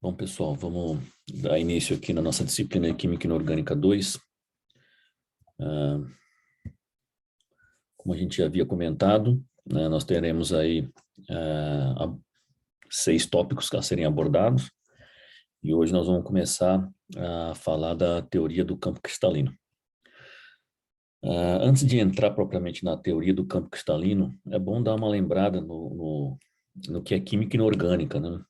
Bom, pessoal, vamos dar início aqui na nossa disciplina Química Inorgânica 2. Como a gente já havia comentado, né, nós teremos aí 6 tópicos a serem abordados, e hoje nós vamos começar a falar da teoria do campo cristalino. Antes de entrar propriamente na teoria do campo cristalino, é bom dar uma lembrada no que é química inorgânica, né?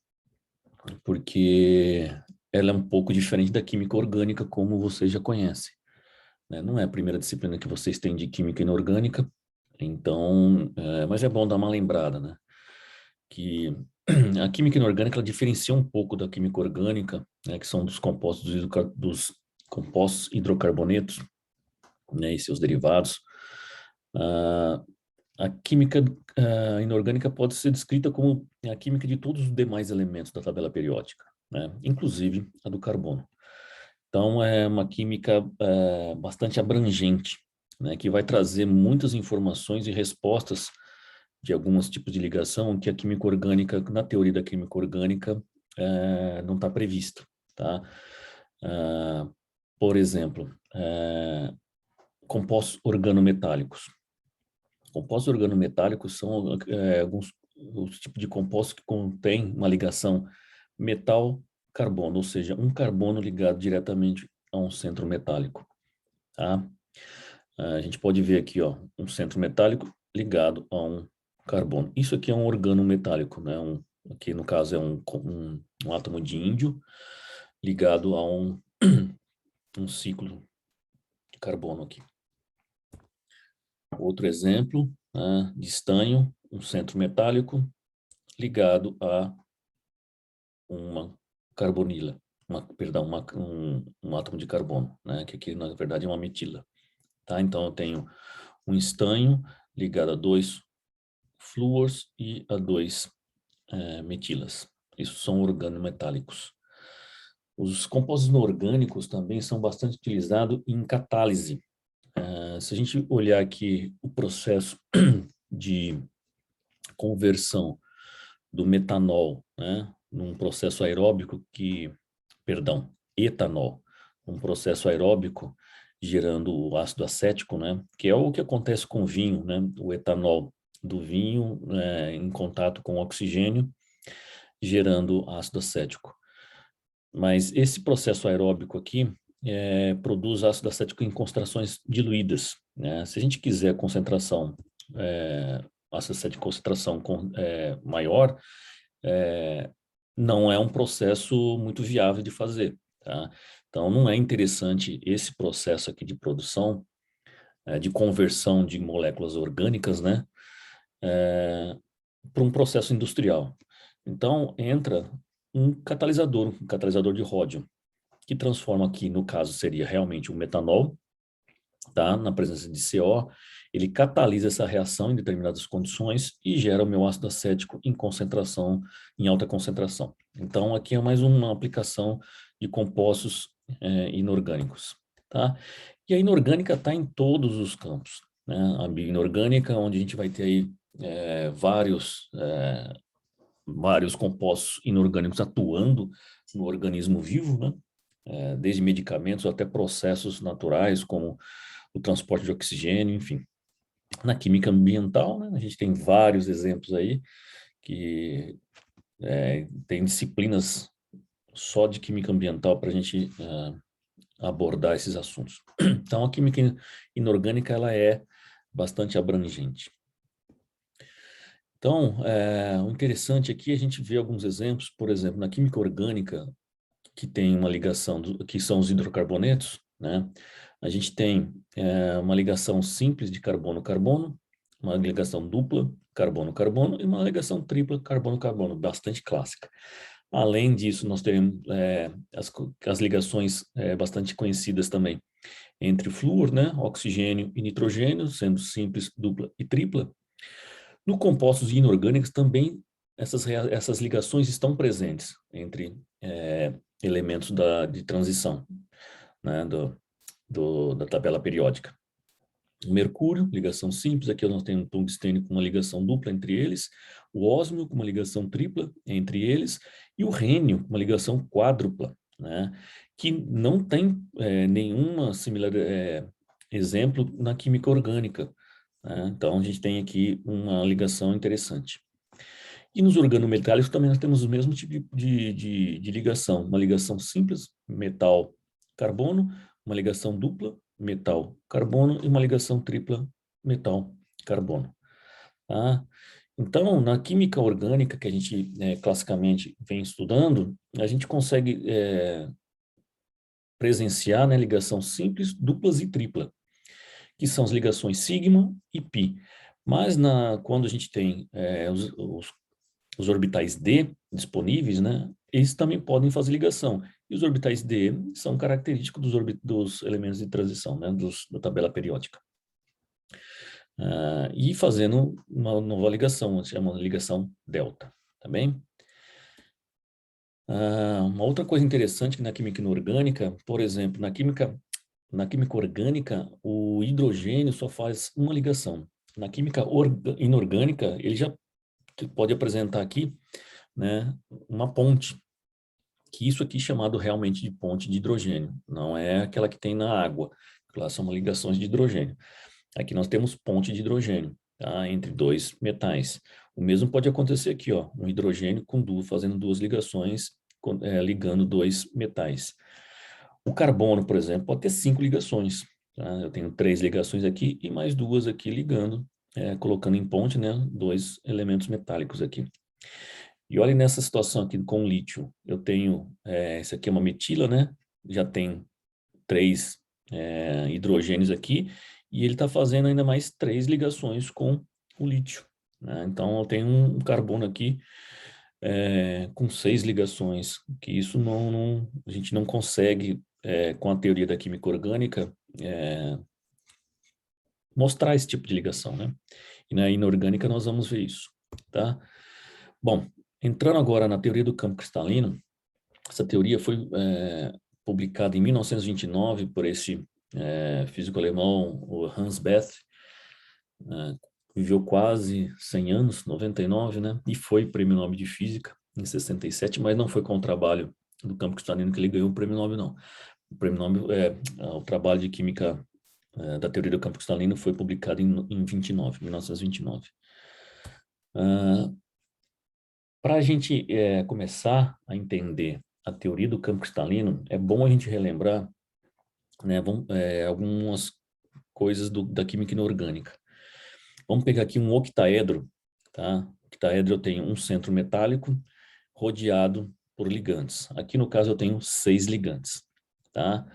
Porque ela é um pouco diferente da química orgânica, como vocês já conhecem, né? Não é a primeira disciplina que vocês têm de química inorgânica, então, mas é bom dar uma lembrada, né? Que a química inorgânica ela diferencia um pouco da química orgânica, né? Que são dos dos compostos hidrocarbonetos, né? E seus derivados. Ah, a química inorgânica pode ser descrita como a química de todos os demais elementos da tabela periódica, né? Inclusive a do carbono. Então, é uma química bastante abrangente, né, que vai trazer muitas informações e respostas de alguns tipos de ligação que a química orgânica, na teoria da química orgânica, não está prevista, tá? Por exemplo, compostos organometálicos. Compostos organometálicos são alguns os tipos de compostos que contêm uma ligação metal-carbono, ou seja, um carbono ligado diretamente a um centro metálico, tá? A gente pode ver aqui, ó, um centro metálico ligado a um carbono. Isso aqui é um organometálico, né? Aqui no caso é um átomo de índio ligado a um ciclo de carbono aqui. Outro exemplo, né, de estanho, um centro metálico ligado a uma carbonila, um átomo de carbono, né, que aqui na verdade é uma metila. Tá? Então eu tenho um estanho ligado a 2 flúors e a 2 metilas. Isso são organometálicos. Os compostos inorgânicos também são bastante utilizados em catálise. Se a gente olhar aqui o processo de conversão do metanol, né, num processo aeróbico etanol, um processo aeróbico gerando o ácido acético, né, que é o que acontece com o vinho, né, o etanol do vinho em contato com o oxigênio, gerando ácido acético. Mas esse processo aeróbico aqui produz ácido acético em concentrações diluídas, né? Se a gente quiser concentração, ácido acético em concentração maior, não é um processo muito viável de fazer, tá? Então, não é interessante esse processo aqui de produção, de conversão de moléculas orgânicas, né, para um processo industrial. Então, entra um catalisador de ródio, que transforma aqui, no caso, seria realmente o metanol, tá? Na presença de CO, ele catalisa essa reação em determinadas condições e gera o meu ácido acético em alta concentração. Então, aqui é mais uma aplicação de compostos inorgânicos, tá? E a inorgânica está em todos os campos, né? A bioinorgânica, onde a gente vai ter aí vários compostos inorgânicos atuando no organismo vivo, né? Desde medicamentos até processos naturais, como o transporte de oxigênio, enfim. Na química ambiental, né, a gente tem vários exemplos aí, que tem disciplinas só de química ambiental para a gente abordar esses assuntos. Então, a química inorgânica ela é bastante abrangente. Então, o interessante aqui é a gente ver alguns exemplos, por exemplo, na química orgânica, que tem uma ligação, que são os hidrocarbonetos, né? A gente tem uma ligação simples de carbono-carbono, uma ligação dupla, carbono-carbono, e uma ligação tripla, carbono-carbono, bastante clássica. Além disso, nós teremos as ligações bastante conhecidas também, entre flúor, né, oxigênio e nitrogênio, sendo simples, dupla e tripla. No compostos inorgânicos também essas ligações estão presentes entre elementos de transição, né, da tabela periódica. O mercúrio, ligação simples, aqui nós temos um tungstênio com uma ligação dupla entre eles, o ósmio com uma ligação tripla entre eles, e o rênio com uma ligação quádrupla, né? Que não tem nenhuma similar exemplo na química orgânica, né? Então a gente tem aqui uma ligação interessante. E nos organometálicos também nós temos o mesmo tipo de ligação, uma ligação simples, metal-carbono, uma ligação dupla, metal-carbono, e uma ligação tripla, metal-carbono. Tá? Então, na química orgânica que a gente classicamente vem estudando, a gente consegue presenciar, né, ligação simples, duplas e tripla, que são as ligações sigma e pi. Mas quando a gente tem os orbitais D disponíveis, né, eles também podem fazer ligação. E os orbitais D são característicos dos elementos de transição, né, da tabela periódica. E fazendo uma nova ligação, se chama ligação delta, tá bem? Uma outra coisa interessante que na química inorgânica, por exemplo, na química orgânica, o hidrogênio só faz uma ligação. Na química inorgânica, ele já pode apresentar aqui, né, uma ponte, que isso aqui é chamado realmente de ponte de hidrogênio, não é aquela que tem na água, que lá são ligações de hidrogênio. Aqui nós temos ponte de hidrogênio, tá, entre dois metais. O mesmo pode acontecer aqui, ó, um hidrogênio fazendo duas ligações, ligando dois metais. O carbono, por exemplo, pode ter 5 ligações. Tá? Eu tenho 3 ligações aqui e mais 2 aqui ligando, colocando em ponte, né, 2 elementos metálicos aqui. E olha nessa situação aqui com o lítio. Eu tenho, esse aqui é uma metila, né? Já tem 3 hidrogênios aqui e ele está fazendo ainda mais 3 ligações com o lítio. Né? Então eu tenho um carbono aqui com 6 ligações, que isso a gente não consegue, com a teoria da química orgânica, mostrar esse tipo de ligação, né? E na inorgânica nós vamos ver isso, tá? Bom, entrando agora na teoria do campo cristalino, essa teoria foi publicada em 1929 por esse físico alemão, o Hans Bethe, viveu quase 100 anos, 99, né? E foi prêmio Nobel de Física em 67, mas não foi com o trabalho do campo cristalino que ele ganhou o prêmio Nobel, não. O prêmio Nobel, o trabalho de química da teoria do campo cristalino foi publicado em 1929. Para a gente começar a entender a teoria do campo cristalino, é bom a gente relembrar, né, algumas coisas da química inorgânica. Vamos pegar aqui um octaedro, tá? Octaedro eu tenho um centro metálico rodeado por ligantes. Aqui no caso eu tenho 6 ligantes, tá?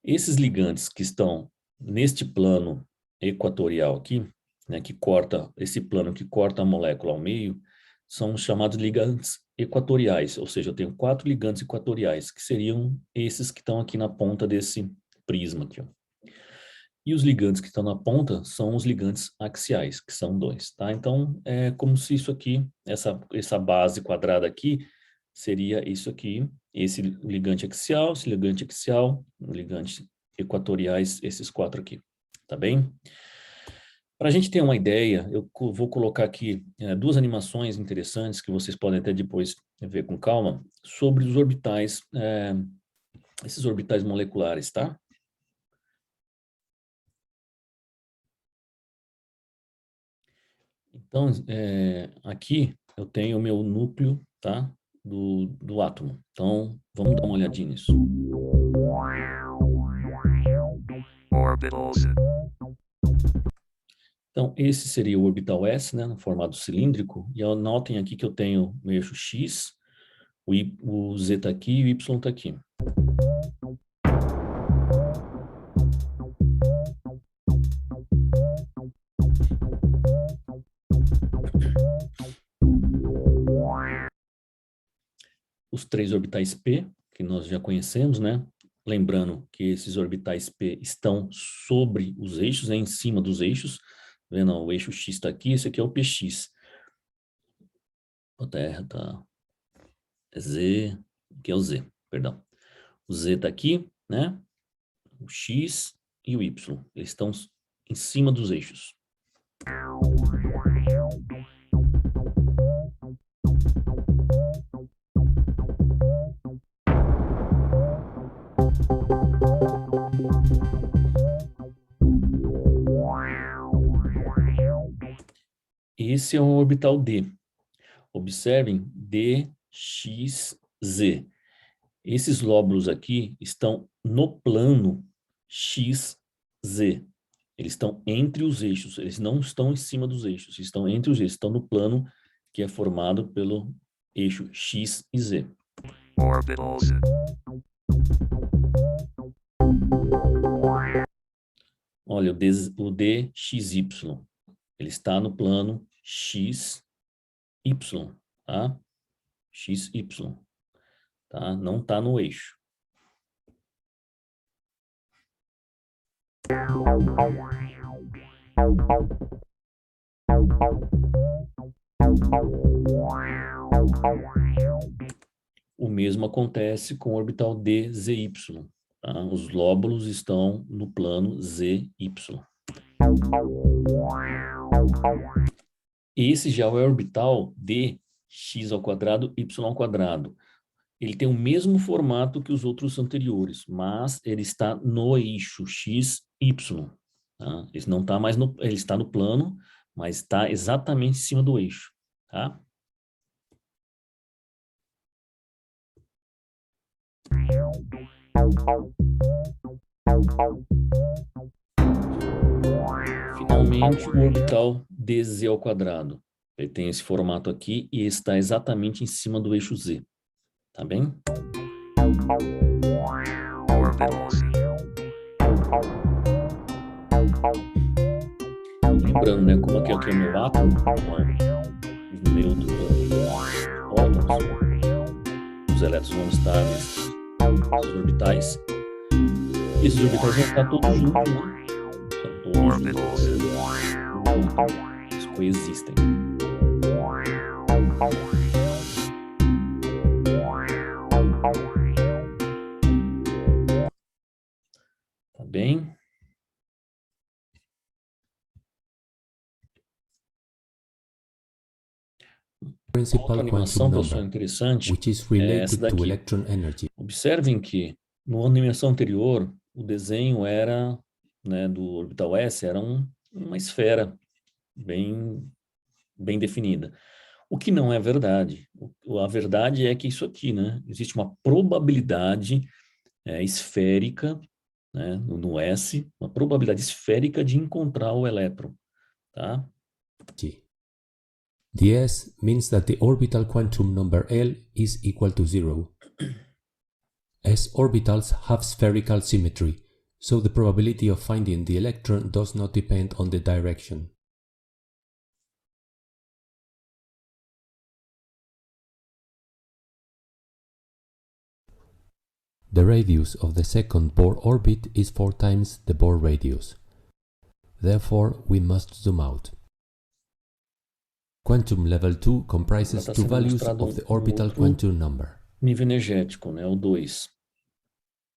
Esses ligantes que estão neste plano equatorial aqui, né, que corta esse plano que corta a molécula ao meio, são chamados ligantes equatoriais, ou seja, eu tenho 4 ligantes equatoriais, que seriam esses que estão aqui na ponta desse prisma aqui, ó. E os ligantes que estão na ponta são os ligantes axiais, que são 2, tá? Então, é como se isso aqui, essa base quadrada aqui, seria isso aqui, esse ligante axial, ligante equatoriais, esses 4 aqui, tá bem? Para a gente ter uma ideia, eu vou colocar aqui 2 animações interessantes que vocês podem até depois ver com calma, sobre os orbitais, esses orbitais moleculares, tá? Então, aqui eu tenho o meu núcleo, tá? Do átomo. Então, vamos dar uma olhadinha nisso. Orbitals. Então, esse seria o orbital S, né, no formato cilíndrico. E anotem aqui que eu tenho o eixo X, o Z está aqui e o Y está aqui. Os 3 orbitais P, que nós já conhecemos, né? Lembrando que esses orbitais P estão sobre os eixos, né, em cima dos eixos. Vendo, ó, o eixo X está aqui, esse aqui é o PX. A Terra está Z, que é o Z, perdão. O Z está aqui, né? O X e o Y. Eles estão em cima dos eixos. Esse é o orbital D. Observem D, X, Z. Esses lóbulos aqui estão no plano X, Z. Eles estão entre os eixos, eles não estão em cima dos eixos, estão entre os eixos, estão no plano que é formado pelo eixo X e Z. Orbitals. Olha, o DXY, ele está no plano XY, tá? XY, tá? Não está no eixo. O mesmo acontece com o orbital DZY, tá? Os lóbulos estão no plano ZY. Esse já é o orbital dx ao quadrado, y ao quadrado. Ele tem o mesmo formato que os outros anteriores, mas ele está no eixo x, y. Tá? Ele não está mais no, ele está no plano, mas está exatamente em cima do eixo, tá? Finalmente, o orbital dz ao quadrado. Ele tem esse formato aqui e está exatamente em cima do eixo z. Tá bem? Orbitals. Lembrando, né, como aqui é o meu átomo, os neutros, prótons, os elétrons vão estar nesses orbitais. Esses orbitais vão estar todos juntos, né? Estão todos Orbitals. juntos. Eles coexistem. Tá bem? Outra Principal animação, quantum professor, number, interessante, which is é related essa to daqui. electron energy. Observem que, na animação anterior, o desenho era, né, do orbital S, era uma esfera bem definida. O que não é verdade. A verdade é que isso aqui, né, existe uma probabilidade esférica, né, no S, uma probabilidade esférica de encontrar o elétron, tá? The S means that the orbital quantum number L is equal to 0. S orbitals have spherical symmetry, so the probability of finding the electron does not depend on the direction. The radius of the second Bohr orbit is 4 times the Bohr radius. Therefore, we must zoom out. Quantum level 2 comprises Agora tá two sendo values mostrado of the orbital outro quantum number. nível energético, né, o 2.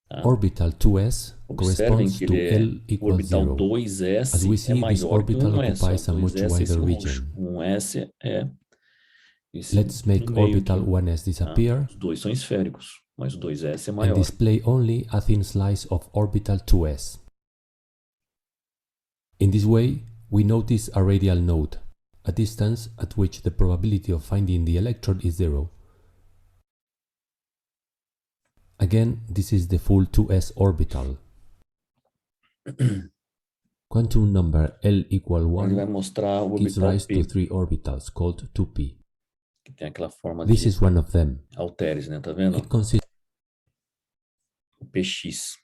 Tá? Orbital 2s Observem corresponds que to ele é, L o equals orbital 0. 2s As we é see, this maior que orbital 1s. Ó, occupies a much 2s é esse wider roxo. region. 1s é esse Let's make no meio orbital aqui. 1s Tá? disappear Os dois são esféricos, mas o 2s é and maior. display only a thin slice of orbital 2s. In this way, we notice a radial node, a distance at which the probability of finding the electron is 0. Again, this is the full 2s orbital. Quantum number L equal Ele vai 1 mostrar o gives orbital rise P, to 3 orbitals called 2p. que tem aquela forma This de is one of them. halteres, né? Tá vendo? It consists O PX.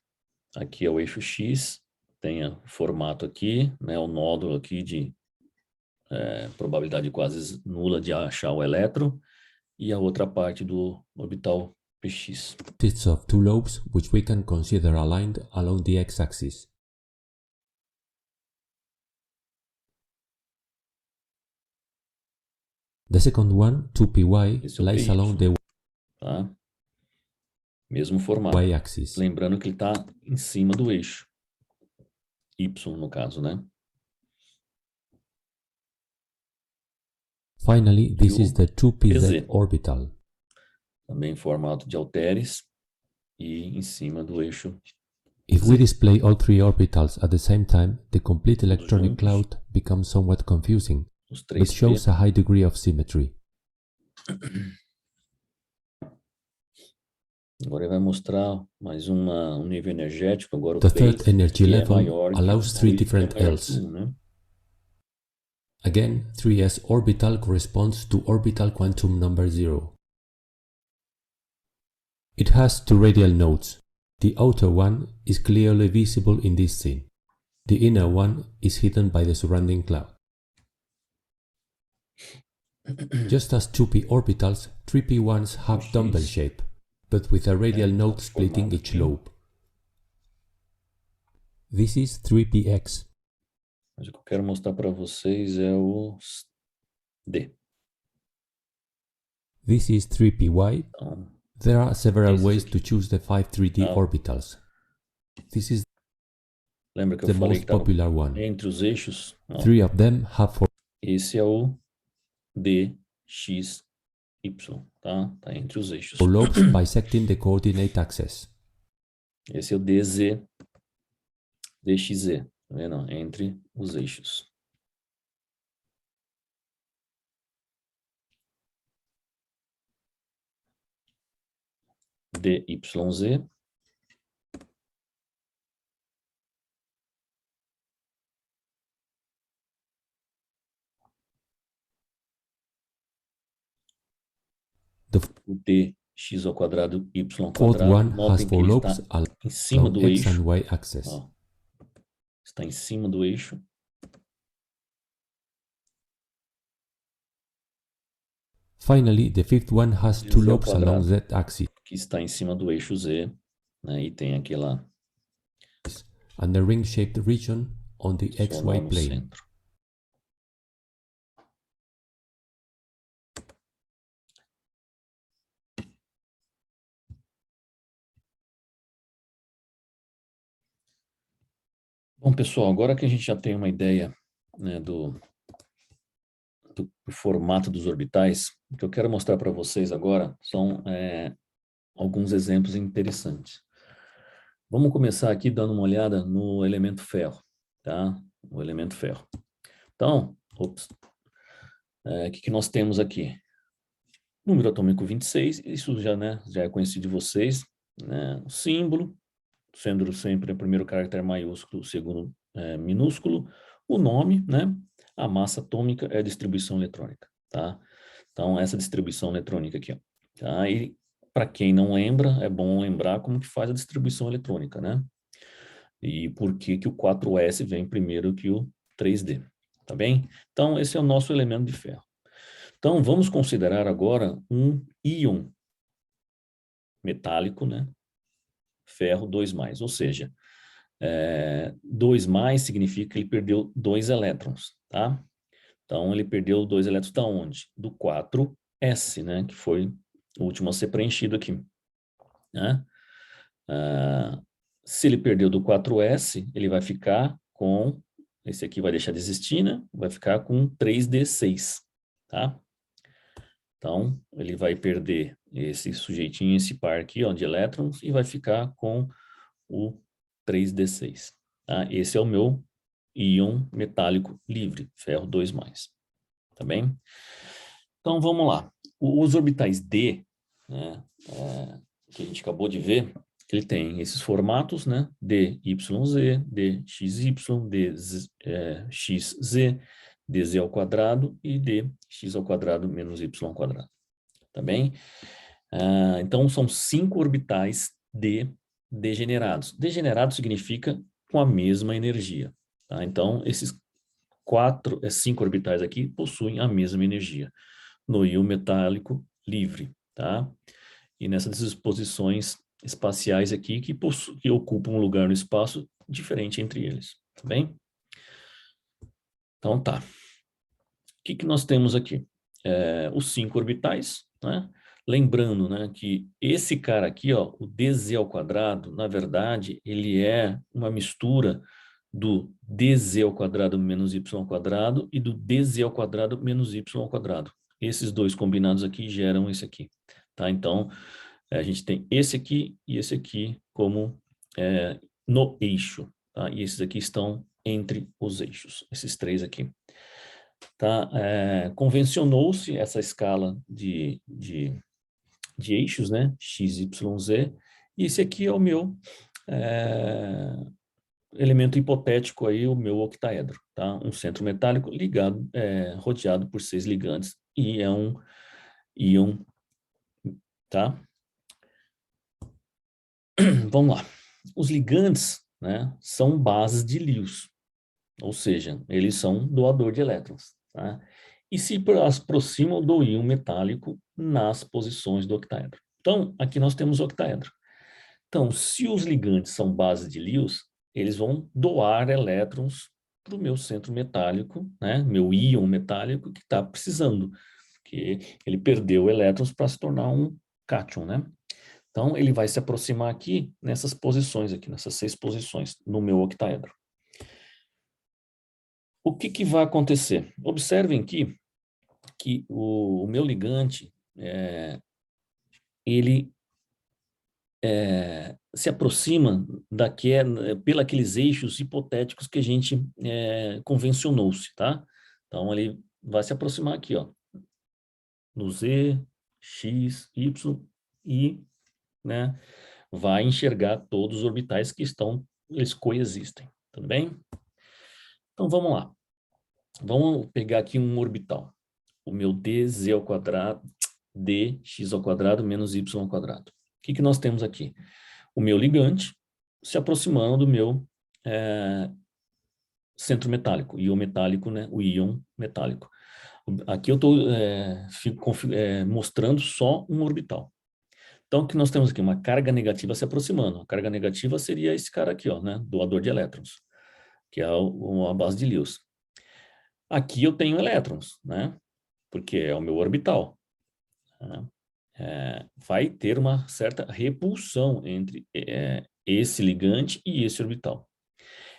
Aqui é o eixo X, tem o formato aqui, né? O nódulo aqui de probabilidade quase nula de achar o elétron, e a outra parte do orbital PX. of two lobes which we can consider aligned along the x-axis. The second one, 2py, Esse é o lies PY, along the tá? Mesmo formato. y-axis. Lembrando que ele está em cima do eixo. Y, no caso, né? Finally, this E o is the 2pz PZ. orbital. Também em formato de halteres e em cima do eixo If we Z. display all three orbitals at the same time, the complete electronic juntos. cloud becomes somewhat confusing, Os but 3P. shows a high degree of symmetry. Agora ele vai mostrar mais um nível energético, agora o The third base, energy que é level maior que o allows three 2, que é different maior que Ls. o 1, né? Again, 3s orbital corresponds to orbital quantum number 0. It has two radial nodes. The outer one is clearly visible in this scene. The inner one is hidden by the surrounding cloud. Just as 2p orbitals, 3p ones have dumbbell shape, but with a radial node splitting each lobe. This is 3px. Mas o que eu quero mostrar para vocês é o D. This is 3py. Então, There are several esses ways aqui. to choose the 5 3D Ah. orbitals. This is lembra que the eu falei most que estava popular one. entre os eixos? Ó, 3 of them have esse é o D, X, Y, tá? Tá entre os eixos. 4 lobes bisecting the coordinate axis. Esse é o DZ, DXZ, tá vendo? Entre os eixos. DYZ. O dx ao quadrado y ao Fourth quadrado. one has Notem que 4 ele lobes está em cima along do x and eixo. y axis. Ó, está em cima do eixo. Finally, the fifth one has 2 Z ao lobes along quadrado, z axis, que está em cima do eixo Z, né? E tem aquela and the ring-shaped region on the som lá xy no plane. centro. Bom, pessoal, agora que a gente já tem uma ideia, né, do formato dos orbitais, o que eu quero mostrar para vocês agora são alguns exemplos interessantes. Vamos começar aqui dando uma olhada no elemento ferro, tá? O elemento ferro. Então, o que nós temos aqui? Número atômico 26, isso já, né, já é conhecido de vocês, né? O símbolo, sendo sempre o primeiro caractere maiúsculo, o segundo minúsculo, o nome, né? A massa atômica é a distribuição eletrônica, tá? Então, essa distribuição eletrônica aqui, ó, tá? E para quem não lembra, é bom lembrar como que faz a distribuição eletrônica, né? E por que que o 4s vem primeiro que o 3d, tá bem? Então, esse é o nosso elemento de ferro. Então, vamos considerar agora um íon metálico, né? Ferro 2+, ou seja, 2+ significa que ele perdeu 2 elétrons, tá? Então, ele perdeu 2 elétrons da onde? Do 4s, né? Que foi o último a ser preenchido aqui, né? Se ele perdeu do 4s, ele vai ficar com, esse aqui vai deixar de existir, né? Vai ficar com 3d6, tá? Então, ele vai perder esse sujeitinho, esse par aqui, ó, de elétrons, e vai ficar com o 3d6. Tá? Esse é o meu íon metálico livre, ferro 2+. Tá bem? Então, vamos lá. Os orbitais D, né, que a gente acabou de ver, ele tem esses formatos, né? DYZ, DXY, DXZ, dz ao quadrado e dx ao quadrado menos y ao quadrado. Tá bem? Então, são 5 orbitais D degenerados. Degenerado significa com a mesma energia. Tá? Então, esses 5 orbitais aqui possuem a mesma energia no íon metálico livre. Tá? E nessas disposições espaciais aqui que ocupam um lugar no espaço diferente entre eles. Tá bem? Então, tá. O que nós temos aqui? Os 5 orbitais, né? Lembrando, né, que esse cara aqui, ó, o dz ao quadrado, na verdade, ele é uma mistura do dz ao quadrado menos y ao quadrado e do dz ao quadrado menos y ao quadrado. Esses dois combinados aqui geram esse aqui, tá? Então, a gente tem esse aqui e esse aqui como no eixo, tá? E esses aqui estão entre os eixos, esses três aqui. Tá? Convencionou-se essa escala de eixos, né? X, Y, Z, e esse aqui é o meu elemento hipotético aí, o meu octaedro, tá? Um centro metálico ligado, rodeado por 6 ligantes e é um íon, tá? Vamos lá. Os ligantes, né, são bases de Lewis, ou seja, eles são doador de elétrons, tá? E se aproximam do íon metálico nas posições do octaedro. Então, aqui nós temos o octaedro. Então, se os ligantes são bases de Lewis, eles vão doar elétrons para o meu centro metálico, né? Meu íon metálico que está precisando, porque ele perdeu elétrons para se tornar um cátion, né? Então, ele vai se aproximar aqui nessas posições aqui, nessas 6 posições no meu octaedro. O que vai acontecer? Observem aqui que o meu ligante, ele se aproxima pelos eixos hipotéticos que a gente convencionou-se, tá? Então, ele vai se aproximar aqui, ó, no Z, X, Y, e, né, vai enxergar todos os orbitais que eles coexistem, tudo bem? Então, vamos lá. Vamos pegar aqui um orbital. O meu dz ao quadrado, dx ao quadrado menos y ao quadrado. O que nós temos aqui? O meu ligante se aproximando do meu centro metálico, íon metálico, né? O íon metálico. Aqui eu estou mostrando só um orbital. Então, o que nós temos aqui? Uma carga negativa se aproximando. A carga negativa seria esse cara aqui, ó, né? Doador de elétrons, que é a base de Lewis. Aqui eu tenho elétrons, né? Porque é o meu orbital. Né? Vai ter uma certa repulsão entre esse ligante e esse orbital.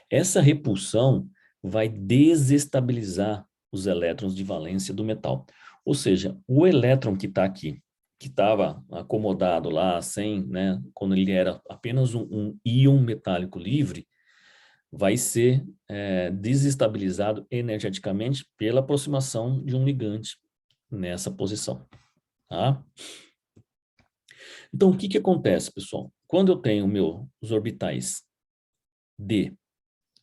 Essa repulsão vai desestabilizar os elétrons de valência do metal. Ou seja, o elétron que está aqui, que estava acomodado lá, né, quando ele era apenas um íon metálico livre, vai ser desestabilizado energeticamente pela aproximação de um ligante nessa posição. Tá? Então, o que acontece, pessoal? Quando eu tenho os orbitais D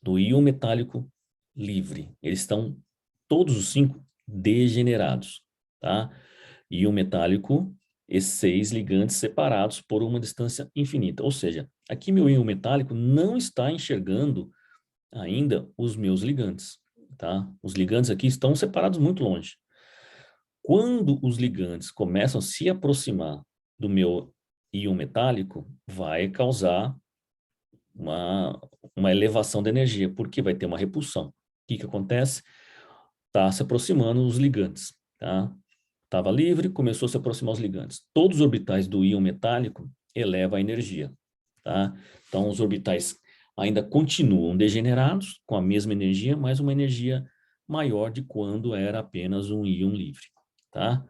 do íon metálico livre, eles estão todos os 5 degenerados, tá? Íon metálico e 6 ligantes separados por uma distância infinita. Ou seja, aqui meu íon metálico não está enxergando ainda os meus ligantes, tá? Os ligantes aqui estão separados muito longe. Quando os ligantes começam a se aproximar do meu íon metálico, vai causar uma elevação da energia, porque vai ter uma repulsão. O que acontece? Está se aproximando os ligantes, tá? Estava livre, começou a se aproximar os ligantes. Todos os orbitais do íon metálico elevam a energia, tá? Então, os orbitais ainda continuam degenerados, com a mesma energia, mas uma energia maior de quando era apenas um íon livre, tá?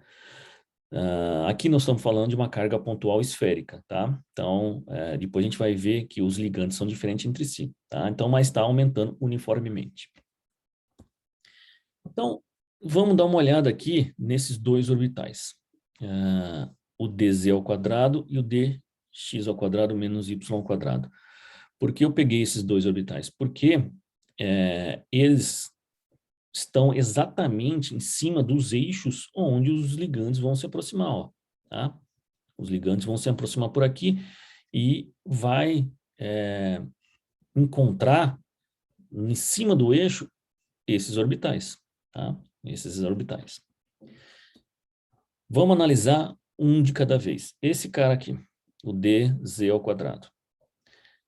Aqui nós estamos falando de uma carga pontual esférica, tá? Então, depois a gente vai ver que os ligantes são diferentes entre si, tá? Então, mas está aumentando uniformemente. Então, vamos dar uma olhada aqui nesses 2 orbitais. O dz ao quadrado e o dx ao quadrado menos y ao quadrado. Por que eu peguei esses 2 orbitais? Porque eles estão exatamente em cima dos eixos onde os ligantes vão se aproximar, ó, tá? Os ligantes vão se aproximar por aqui e vai encontrar em cima do eixo esses orbitais, tá? Esses orbitais. Vamos analisar um de cada vez. Esse cara aqui, o dz ao quadrado.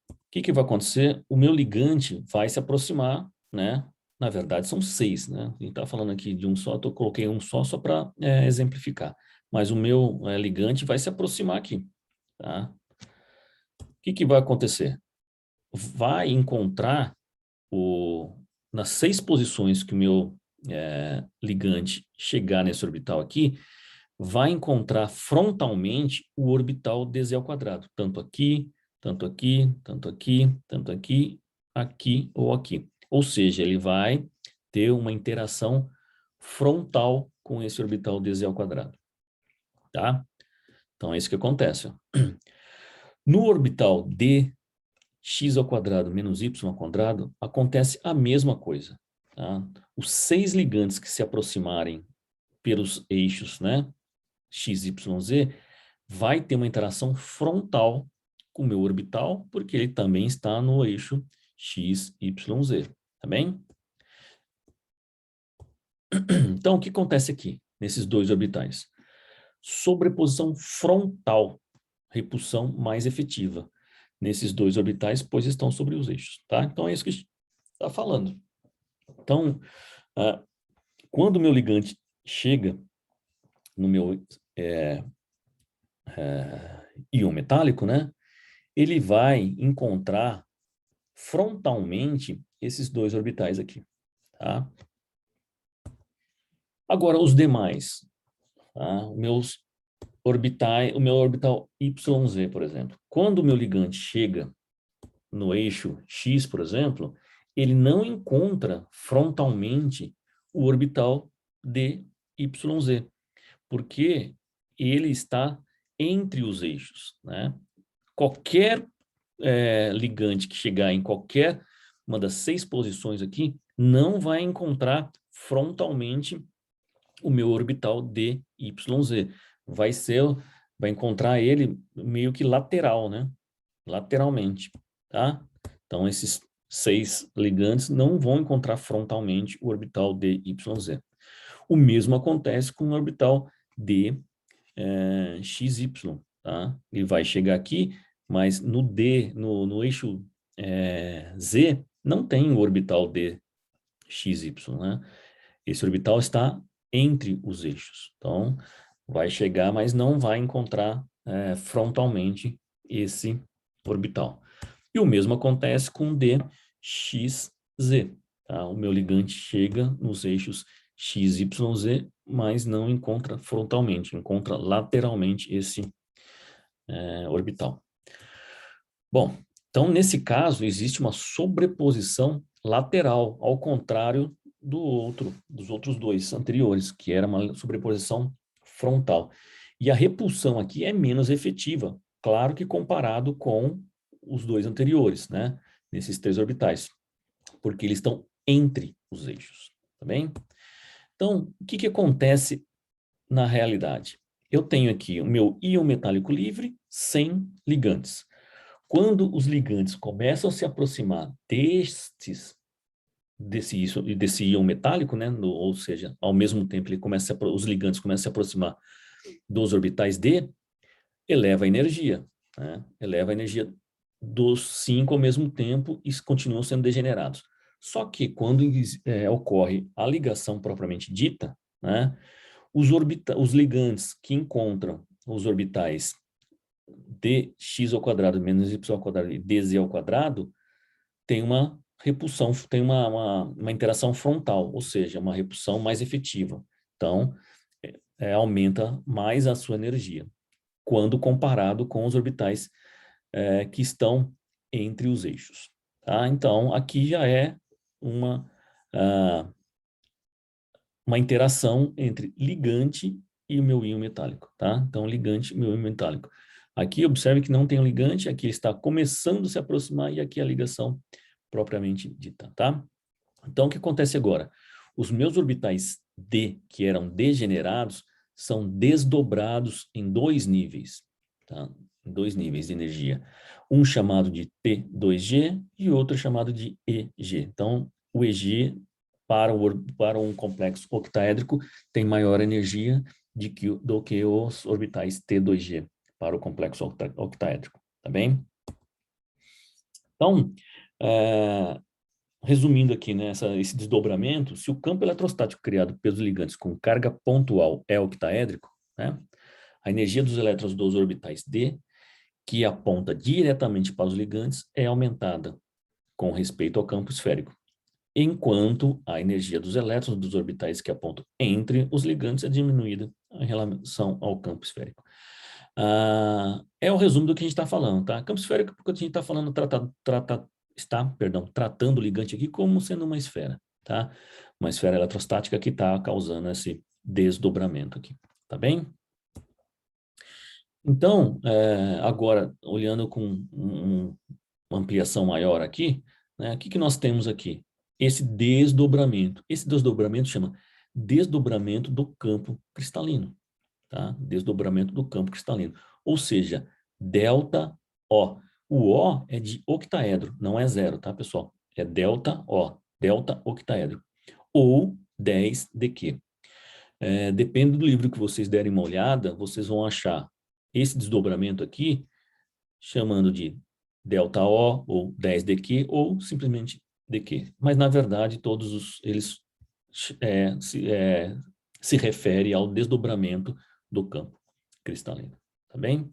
O que vai acontecer? O meu ligante vai se aproximar, né? Na verdade, são 6, né? A gente está falando aqui de um só, eu coloquei um só para exemplificar. Mas o meu ligante vai se aproximar aqui, tá? O que vai acontecer? Vai encontrar nas 6 posições que o meu ligante chegar nesse orbital aqui, vai encontrar frontalmente o orbital dz ao quadrado, tanto aqui, tanto aqui, tanto aqui, tanto aqui, aqui ou aqui. Ou seja, ele vai ter uma interação frontal com esse orbital dz ao quadrado, tá? Então é isso que acontece, ó. No orbital d x ao quadrado menos y ao quadrado, acontece a mesma coisa, tá? Os 6 ligantes que se aproximarem pelos eixos, né, x, y, z, vai ter uma interação frontal com o meu orbital, porque ele também está no eixo x, y, z, tá bem? Então, o que acontece aqui, nesses dois orbitais? Sobreposição frontal, repulsão mais efetiva nesses dois orbitais, pois estão sobre os eixos, tá? Então, é isso que a gente está falando. Então, quando o meu ligante chega no meu íon metálico, né, ele vai encontrar frontalmente esses dois orbitais aqui, tá? Agora, os demais, tá? O meu orbital YZ, por exemplo. Quando o meu ligante chega no eixo X, por exemplo, ele não encontra frontalmente o orbital DYZ, porque ele está entre os eixos, né? Qualquer ligante que chegar em qualquer uma das 6 posições aqui não vai encontrar frontalmente o meu orbital DYZ. Vai encontrar ele meio que lateral, né? Lateralmente, tá? Então, esses 6 ligantes não vão encontrar frontalmente o orbital DYZ. O mesmo acontece com o orbital DXY, tá? Ele vai chegar aqui, mas no eixo Z, não tem o orbital DXY, né? Esse orbital está entre os eixos. Então, vai chegar, mas não vai encontrar frontalmente esse orbital. E o mesmo acontece com DXZ. Tá? O meu ligante chega nos eixos X, Y, Z, mas não encontra frontalmente, encontra lateralmente esse orbital. Bom, então nesse caso existe uma sobreposição lateral, ao contrário dos outros dois anteriores, que era uma sobreposição frontal. E a repulsão aqui é menos efetiva, claro que comparado com os dois anteriores, né? Nesses 3 orbitais, porque eles estão entre os eixos, tá bem? Então, o que acontece na realidade? Eu tenho aqui o meu íon metálico livre sem ligantes. Quando os ligantes começam a se aproximar desse íon metálico, né? Ou seja, ao mesmo tempo os ligantes começam a se aproximar dos orbitais D, eleva a energia, né? Eleva a energia dos 5 ao mesmo tempo e continuam sendo degenerados. Só que quando ocorre a ligação propriamente dita, né? Os ligantes que encontram os orbitais dx ao quadrado menos y ao quadrado e dz ao quadrado tem uma repulsão, tem uma interação frontal, ou seja, uma repulsão mais efetiva. Então, aumenta mais a sua energia, quando comparado com os orbitais que estão entre os eixos. Tá? Então, aqui já é uma interação entre ligante e o meu íon metálico. Tá? Então, ligante e meu íon metálico. Aqui, observe que não tem um ligante, aqui está começando a se aproximar e aqui a ligação propriamente dita, tá? Então, o que acontece agora? Os meus orbitais D, que eram degenerados, são desdobrados em 2 níveis, tá? Em 2 níveis de energia. Um chamado de T2G e outro chamado de EG. Então, o EG, para um complexo octaédrico, tem maior energia do que os orbitais T2G para o complexo octaédrico, tá bem? Então, resumindo aqui, né, esse desdobramento, se o campo eletrostático criado pelos ligantes com carga pontual é octaédrico, né, a energia dos elétrons dos orbitais D, que aponta diretamente para os ligantes, é aumentada com respeito ao campo esférico. enquanto a energia dos elétrons dos orbitais que apontam entre os ligantes é diminuída em relação ao campo esférico. É o resumo do que a gente está falando, tá? Campo esférico, porque a gente está falando, tratando o ligante aqui como sendo uma esfera, tá? Uma esfera eletrostática que está causando esse desdobramento aqui, tá bem? Então, agora, olhando com uma ampliação maior aqui, né, o que nós temos aqui? Esse desdobramento. Esse desdobramento chama desdobramento do campo cristalino, tá? Desdobramento do campo cristalino. Ou seja, delta O. O O é de octaedro, não é zero, tá, pessoal? É delta O, delta octaedro. Ou 10 dQ. Depende do livro que vocês derem uma olhada, vocês vão achar esse desdobramento aqui, chamando de delta O, ou 10 dQ, ou simplesmente dQ. Mas, na verdade, todos eles se referem ao desdobramento do campo cristalino. Tá bem?